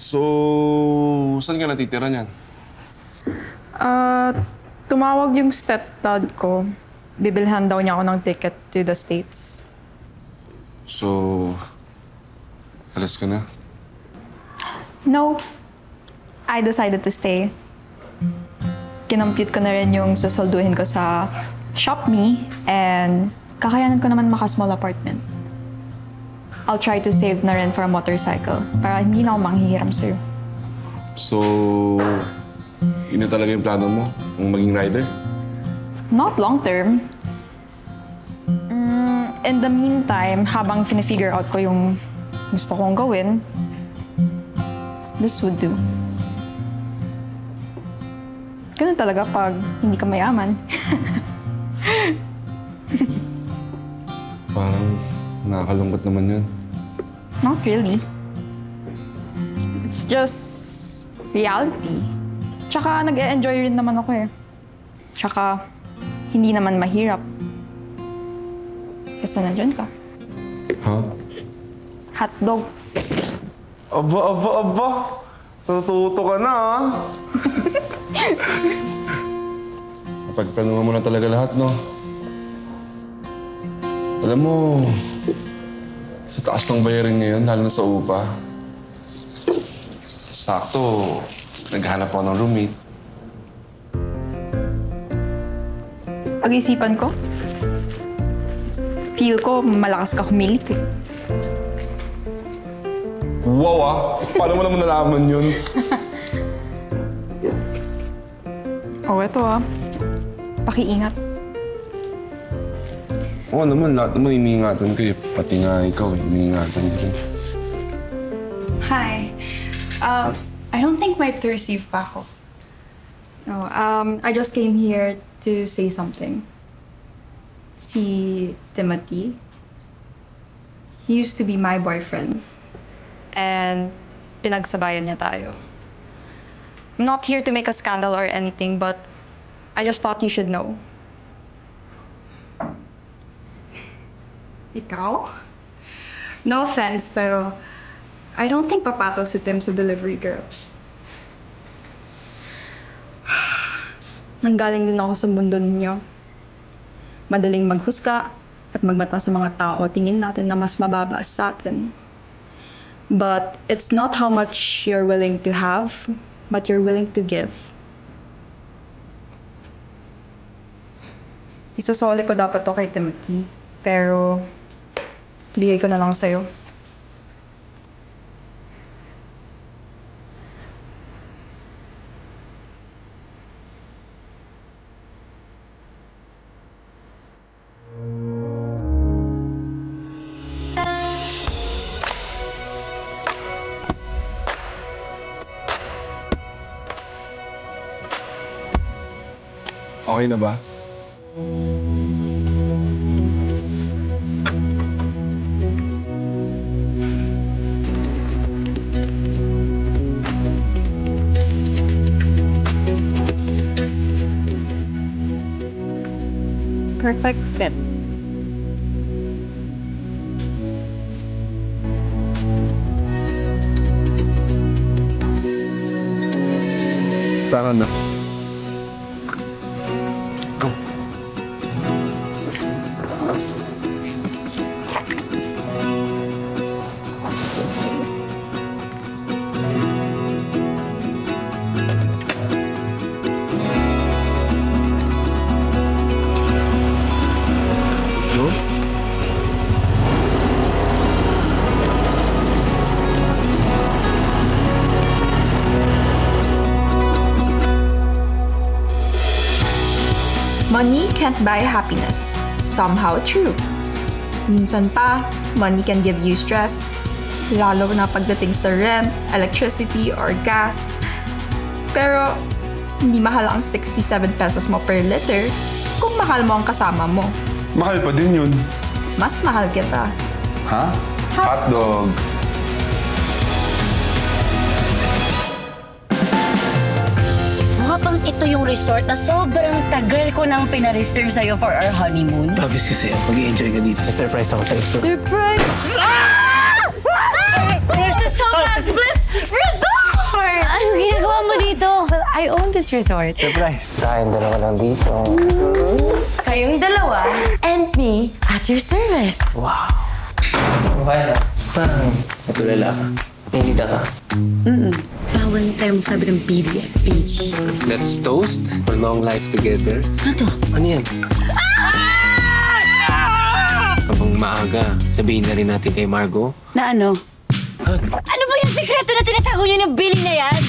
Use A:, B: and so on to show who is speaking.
A: So, saan ka natitira niyan?
B: Tumawag yung stepdad ko. Bibilhan daw niya ako ng ticket to the States.
A: So, alas ka na?
B: No. I decided to stay. Kinompute ko na rin yung susolduhin ko sa ShopMe and kakayanan ko naman maka-small apartment. I'll try to save na rin for a motorcycle para hindi na ako manghihiram, sir.
A: So, yun na talaga yung plano mo? Ang maging rider?
B: Not long term. In the meantime, habang fine-figure out ko yung gusto kong gawin, this would do. Ganun talaga pag hindi ka mayaman.
A: Parang nakakalungkot naman yun.
B: Not really. It's just reality. Tsaka nag-e-enjoy rin naman ako eh. Tsaka hindi naman mahirap. Kasi nandyan ka.
A: Ha?
B: Hotdog.
A: Aba! Natututo ka na, ha? Napagtanungan mo na talaga lahat, no? Alam mo, sa taas ng bayarin ngayon, lalo na sa upa. Sakto, naghahanap ako ng roommate.
B: Pag-isipan ko, feel ko malakas ka humilik eh.
A: Wow, ah! Paano mo naman nalaman yun?
B: Oh, eto ah. Pakiingat.
A: Oo naman, lahat naman iniingatan ko eh. Pati nga ikaw, iniingatan ko rin.
C: Hi. I don't think may to receive pa ako.
B: No, I just came here to say something. Si Timothy, he used to be my boyfriend. And pinagsabayan niya tayo. I'm not here to make a scandal or anything, but I just thought you should know.
C: Ikaw? No offense, pero I don't think papatol si Tim sa delivery girl.
B: Nanggaling din ako sa mundo ninyo. Madaling maghusga at magmata sa mga tao. Tingin natin na mas mababa sa atin. But it's not how much you're willing to have, but you're willing to give. Isusoli ko dapat to kay Timothy, pero bigay ko na lang sa'yo.
A: Okay na ba?
B: Perfect fit.
A: Tara na. Go. Go.
D: Money can't buy happiness. Somehow true. Minsan pa, money can give you stress, lalo na pagdating sa rent, electricity, or gas. Pero, hindi mahal ang 67 pesos mo per liter kung mahal mo ang kasama mo.
A: Mahal pa din yun.
D: Mas mahal kita.
A: Ha? Hotdog.
E: Mukha pang ito yung resort na sobrang tagal ko nang pinareserve sa'yo for our honeymoon.
F: Promise kasi, mag-i-enjoy ka dito. Surprise ako sa'yo.
B: Surprise!
E: Welcome to Thomas Bliss Resort! mo dito?
G: Well, I own this resort.
F: Surprise. Tayong dalawa lang dito.
G: Kayong dalawa and me at your service.
F: Okay na. Parang natulala ka. Nangita ka.
E: Bawal na tayo magsabi ng BB at PG.
F: Let's toast for long life together.
E: Ano to?
F: Ano yan? Habang maaga, sabihin na rin natin kay Margo.
E: Na ano? Ano ba yung sikreto na tinatago niyo ng Billy na yan?